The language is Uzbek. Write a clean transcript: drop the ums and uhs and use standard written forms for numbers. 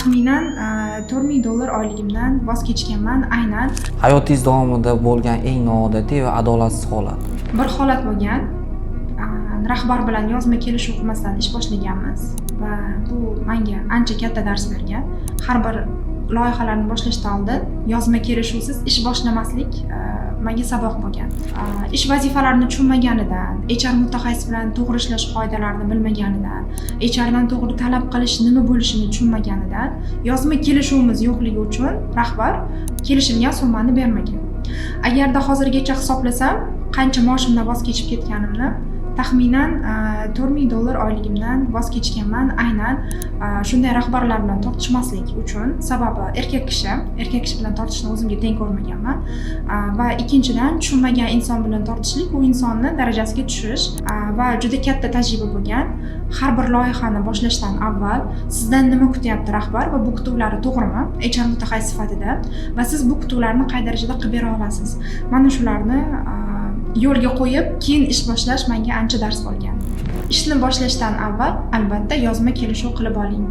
Taxminan $4000 oyligimdan voz kechganman aynan. Hayotingiz davomida bo'lgan eng noodatiy va adolatsiz holat. Bir holat bo'lgan. Rahbar bilan yozma kelishuv qilmasdan ish boshlaganmiz va bu menga ancha katta dars bergan. Har bir loyihalarni boshlashdan oldin yozma kelishuvsiz ish boshlamaslik menga saboq bo'lgan. Ish vazifalarini tushunmaganidan, HR mutaxassis bilan to'g'ri ishlash qoidalarini bilmaganidan, HR dan to'g'ri talab qilish nima bo'lishini tushunmaganidan, yozma kelishuvimiz yo'qligi uchun rahbar kelishilgan summani bermagan. Agarda hozirgacha hisoblasam, qancha maoshimdan voz kechib ketganimni, taxminan $4000 oyligimdan voz kechganman aynan shunday rahbarlar bilan tortishmaslik uchun. Sababi erkak kishi bilan tortishni o'zimga teng ko'rmaganman va ikkinchidan tushunmagan inson bilan tortishlik, u insonni darajasiga tushish va juda katta tajriba bo'lgan. Har bir loyihani boshlashdan avval sizdan nima kutyapti rahbar va bu kutuvlari to'g'rimi HR mutaxassis sifatida va siz bu kutuvlarni qay darajada qilib bera olasiz. Mana shularni yo'lga qo'yib, keyin ish boshlash menga ancha dars bo'lgan. Ishni boshlashdan avval albatta yozma kelishuv qilib oling.